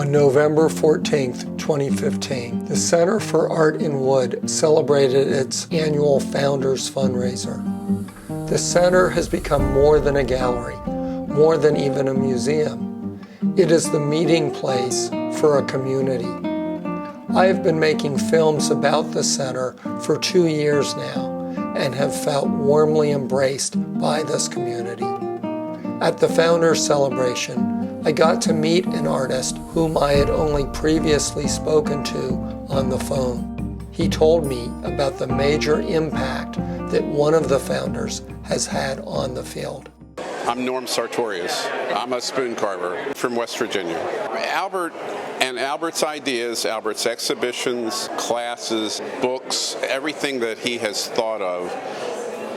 On November 14, 2015, the Center for Art in Wood celebrated its annual Founders Fundraiser. The center has become more than a gallery, more than even a museum. It is the meeting place for a community. I have been making films about the center for 2 years now and have felt warmly embraced by this community. At the Founders Celebration, I got to meet an artist whom I had only previously spoken to on the phone. He told me about the major impact that one of the founders has had on the field. I'm Norm Sartorius. I'm a spoon carver from West Virginia. Albert and Albert's ideas, Albert's exhibitions, classes, books, everything that he has thought of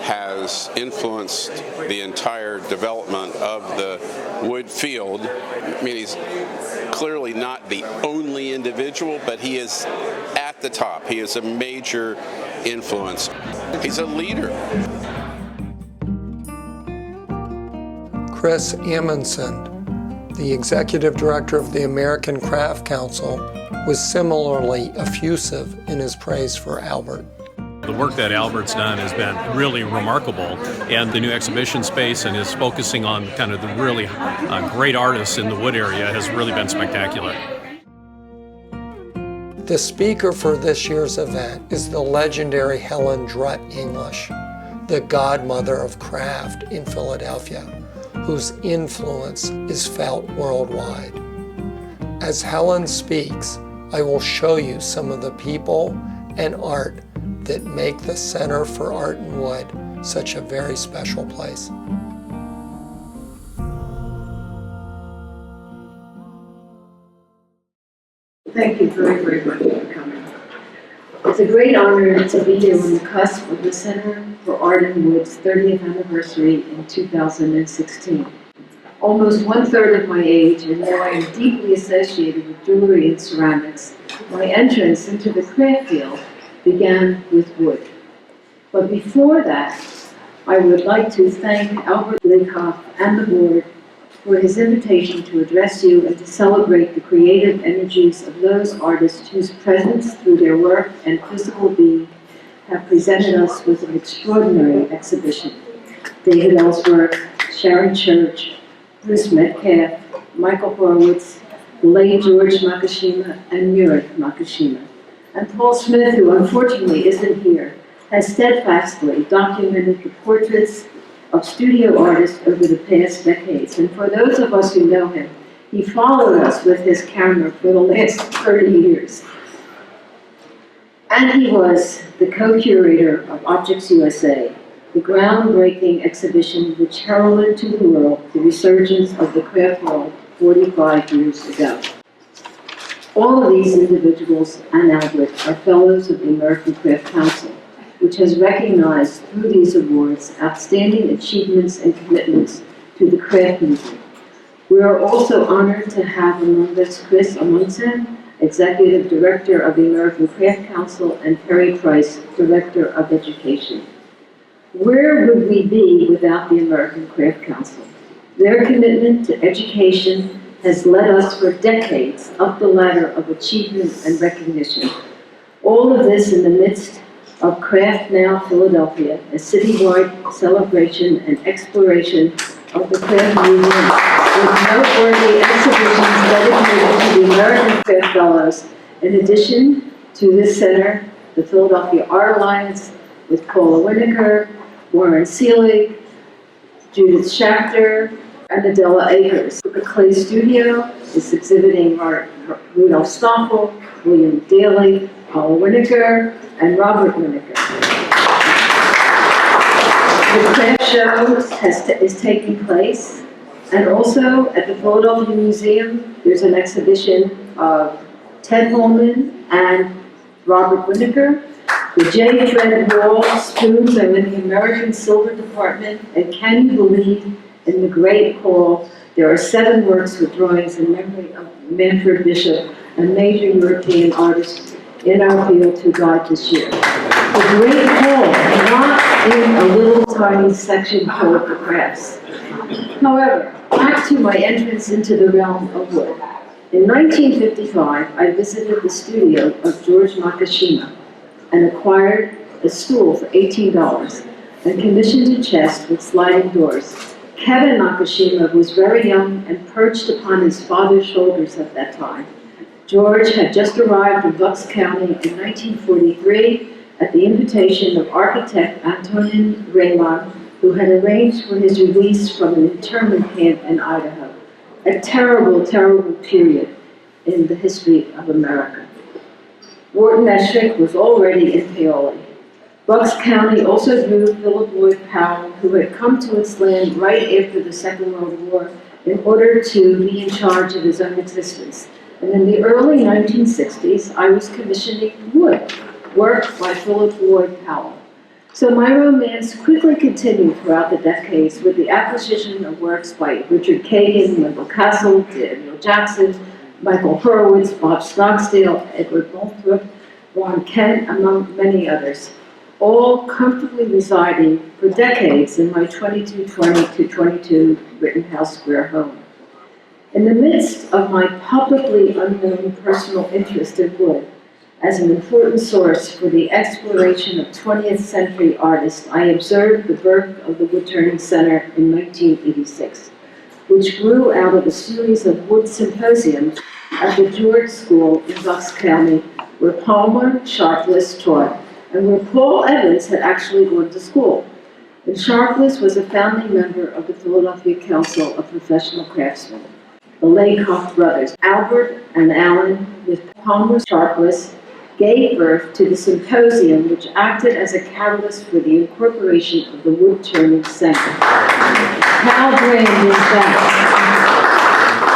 has influenced the entire development of the wood field. I mean, he's clearly not the only individual, but he is at the top. He is a major influence. He's a leader. Chris Amundsen, the executive director of the American Craft Council, was similarly effusive in his praise for Albert. The work that Albert's done has been really remarkable, and the new exhibition space and his focusing on kind of the really great artists in the wood area has really been spectacular. The speaker for this year's event is the legendary Helen Drutt English, the godmother of craft in Philadelphia, whose influence is felt worldwide. As Helen speaks, I will show you some of the people and art that make the Center for Art in Wood such a very special place. Thank you very, very much for coming. It's a great honor to be here on the cusp of the Center for Art in Wood's 30th anniversary in 2016. Almost 1/3 of my age, and though I am deeply associated with jewelry and ceramics, my entrance into the craft field began with wood. But before that, I would like to thank Albert Leikoff and the board for his invitation to address you and to celebrate the creative energies of those artists whose presence through their work and physical being have presented us with an extraordinary exhibition. David Ellsworth, Sharon Church, Bruce Metcalf, Michael Horowitz, the late George Makishima, and Murat Makishima. And Paul Smith, who unfortunately isn't here, has steadfastly documented the portraits of studio artists over the past decades. And for those of us who know him, he followed us with his camera for the last 30 years. And he was the co-curator of Objects USA, the groundbreaking exhibition which heralded to the world the resurgence of the craft world 45 years ago. All of these individuals and Albert are fellows of the American Craft Council, which has recognized through these awards outstanding achievements and commitments to the craft movement. We are also honored to have among us Chris Amundsen, Executive Director of the American Craft Council, and Perry Price, Director of Education. Where would we be without the American Craft Council? Their commitment to education has led us for decades up the ladder of achievement and recognition. All of this in the midst of Craft Now Philadelphia, a citywide celebration and exploration of the craft movement with noteworthy exhibitions dedicated to the American Craft Fellows. In addition to this center, the Philadelphia Art Alliance with Paula Winokur, Warren Seelig, Judith Schachter, and Adela Akers. The Clay Studio is exhibiting Rudolph Stoffel, William Daly, Paula Winokur, and Robert Winokur. The craft show is taking place, and also at the Philadelphia Museum, there's an exhibition of Ted Holman and Robert Winokur. The J. Fred Wall spoons are in the American Silver Department, and can you believe in the Great Hall, there are 7 works with drawings in memory of Manfred Bishop, a major European artist in our field who died this year. The Great Hall, not in a little tiny section called the crafts. However, back to my entrance into the realm of wood. In 1955, I visited the studio of George Nakashima and acquired a stool for $18 and commissioned a chest with sliding doors. Kevin Nakashima was very young and perched upon his father's shoulders at that time. George had just arrived in Bucks County in 1943 at the invitation of architect Antonin Raymond, who had arranged for his release from an internment camp in Idaho. A terrible, terrible period in the history of America. Wharton Eschrick was already in Paoli. Bucks County also drew Philip Lloyd Powell, who had come to its land right after the Second World War in order to be in charge of his own existence. And in the early 1960s, I was commissioning wood, work by Philip Lloyd Powell. So my romance quickly continued throughout the decades with the acquisition of works by Richard Kagan, Wendell Castle, Daniel Jackson, Michael Horowitz, Bob Stocksdale, Edward Northrop, Ron Kent, among many others, all comfortably residing for decades in my 2220 to 22 Rittenhouse Square home. In the midst of my publicly unknown personal interest in wood, as an important source for the exploration of 20th century artists, I observed the birth of the Wood Turning Center in 1986, which grew out of a series of wood symposiums at the George School in Bucks County, where Palmer Sharpless taught, and where Paul Evans had actually gone to school. And Sharpless was a founding member of the Philadelphia Council of Professional Craftsmen. The Laycock brothers, Albert and Alan, with Palmer Sharpless, gave birth to the symposium, which acted as a catalyst for the incorporation of the Wood Turning Center. Hal Brand is back,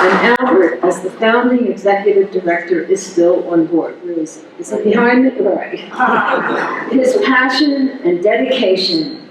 and Albert, as the founding executive director, is still on board. Where is he? Is he behind me? All right. His passion and dedication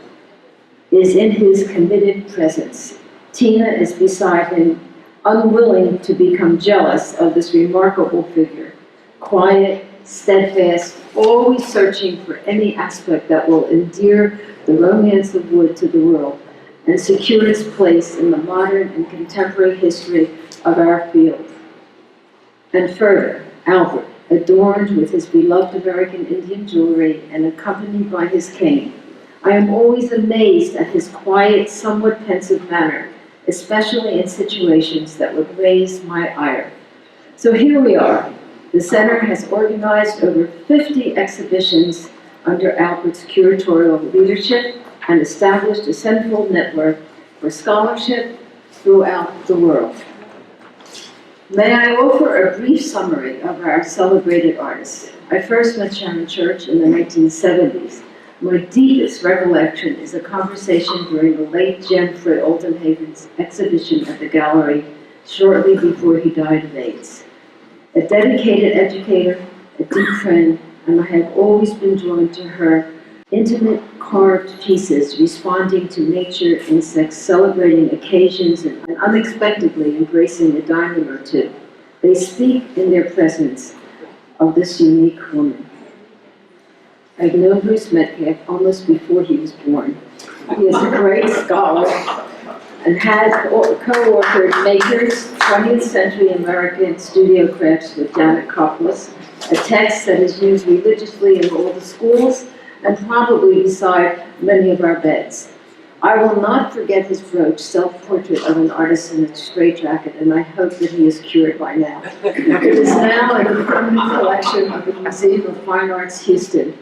is in his committed presence. Tina is beside him, unwilling to become jealous of this remarkable figure. Quiet, steadfast, always searching for any aspect that will endear the romance of wood to the world and secure its place in the modern and contemporary history of our field. And further, Albert, adorned with his beloved American Indian jewelry and accompanied by his cane. I am always amazed at his quiet, somewhat pensive manner, especially in situations that would raise my ire. So here we are. The center has organized over 50 exhibitions under Albert's curatorial leadership and established a central network for scholarship throughout the world. May I offer a brief summary of our celebrated artists. I first met Sharon Church in the 1970s. My deepest recollection is a conversation during the late Jem Fred Oldenhaven's exhibition at the gallery shortly before he died of AIDS. A dedicated educator, a deep friend, and I have always been drawn to her intimate carved pieces responding to nature, insects, celebrating occasions, and unexpectedly embracing a diamond or two. They speak in their presence of this unique woman. I've known Bruce Metcalf almost before he was born. He is a great scholar and has co-authored Makers, 20th Century American Studio Crafts with Janet Koplis, a text that is used religiously in all the schools and probably beside many of our beds. I will not forget his brooch, self-portrait of an artist in a straitjacket, and I hope that he is cured by now. It is now in the permanent collection of the Museum of Fine Arts, Houston.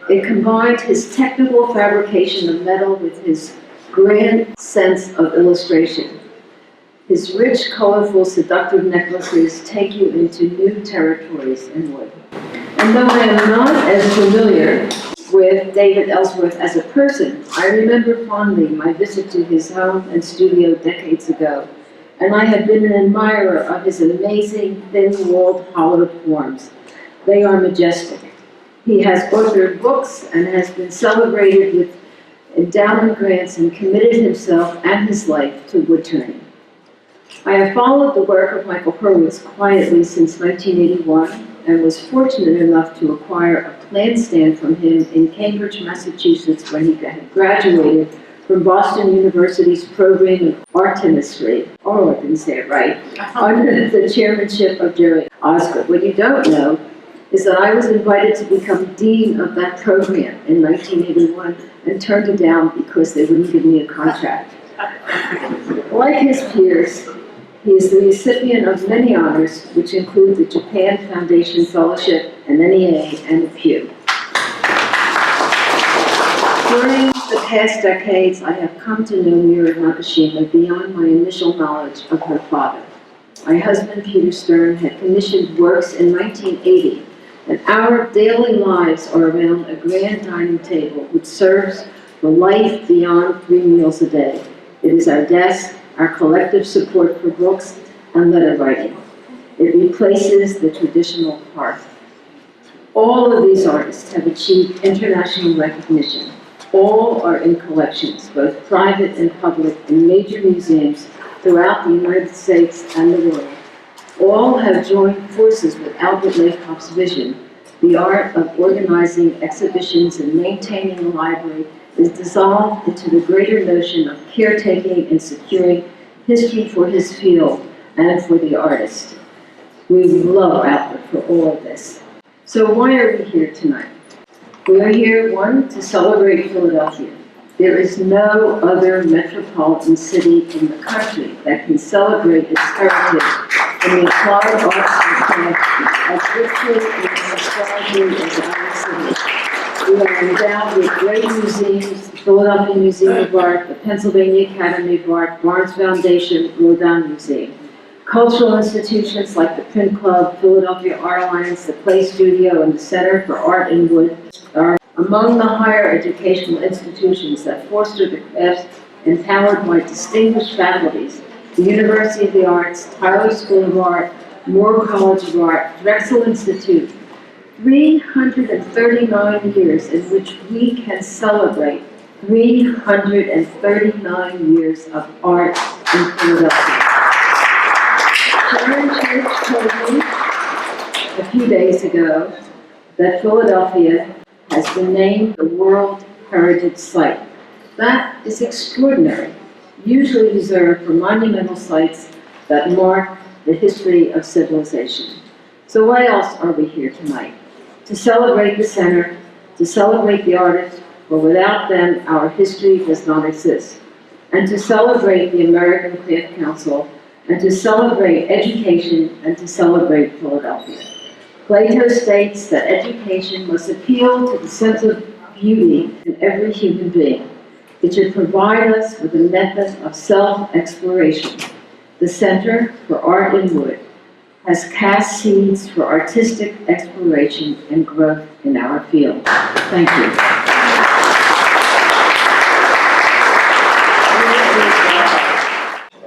It combined his technical fabrication of metal with his grand sense of illustration. His rich, colorful, seductive necklaces take you into new territories in wood. And though I am not as familiar with David Ellsworth as a person, I remember fondly my visit to his home and studio decades ago, and I have been an admirer of his amazing thin-walled, hollowed forms. They are majestic. He has authored books and has been celebrated with endowment grants and committed himself and his life to wood turning. I have followed the work of Michael Horowitz quietly since 1981 and was fortunate enough to acquire a plant stand from him in Cambridge, Massachusetts when he had graduated from Boston University's program of art chemistry. Oh, I didn't say it right. Under the chairmanship of Jerry Osgood. What you don't know is that I was invited to become dean of that program in 1981 and turned it down because they wouldn't give me a contract. Like his peers, he is the recipient of many honors, which include the Japan Foundation Fellowship, an NEA, and the Pew. During the past decades, I have come to know Mira Nakashima beyond my initial knowledge of her father. My husband, Peter Stern, had commissioned works in 1980, and our daily lives are around a grand dining table which serves for life beyond 3 meals a day. It is our desk, our collective support for books and letter writing. It replaces the traditional hearth. All of these artists have achieved international recognition. All are in collections, both private and public, in major museums throughout the United States and the world. All have joined forces with Albert Laykoff's vision. The art of organizing exhibitions and maintaining a library is dissolved into the greater notion of caretaking and securing history for his field and for the artist. We love Albert for all of this. So why are we here tonight? We are here, one, to celebrate Philadelphia. There is no other metropolitan city in the country that can celebrate its heritage in the applied arts and crafts as richly and nostalgically as our city. We are endowed with great museums, the Philadelphia Museum of Art, the Pennsylvania Academy of Art, Barnes Foundation, Rodin Museum. Cultural institutions like the Print Club, Philadelphia Art Alliance, the Play Studio, and the Center for Art in Wood are among the higher educational institutions that foster the crafts empowered by distinguished faculties. The University of the Arts, Tyler School of Art, Moore College of Art, Drexel Institute. 339 years in which we can celebrate 339 years of art in Philadelphia. Sharon Church told me a few days ago that Philadelphia has been named the World Heritage Site. That is extraordinary, usually reserved for monumental sites that mark the history of civilization. So why else are we here tonight? To celebrate the center, to celebrate the artists, for without them our history does not exist, and to celebrate the American Craft Council, and to celebrate education, and to celebrate Philadelphia. Plato states that education must appeal to the sense of beauty in every human being. It should provide us with a method of self-exploration. The Center for Art in Wood has cast seeds for artistic exploration and growth in our field. Thank you.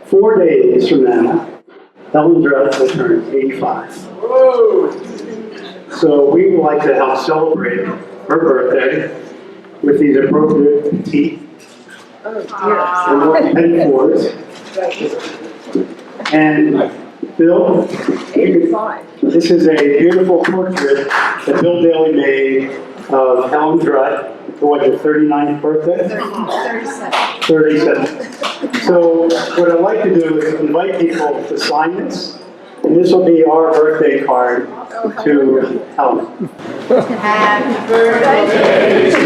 4 days from now, Helen Drutt will turn 85. So we would like to help celebrate her birthday with these appropriate petite and penny fours. And Bill, this is a beautiful portrait that Bill Daly made of Helen Drutt for what, your 39th birthday? 37. So what I'd like to do is invite people to sign this, and this will be our birthday card to Helen. Happy birthday to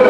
you.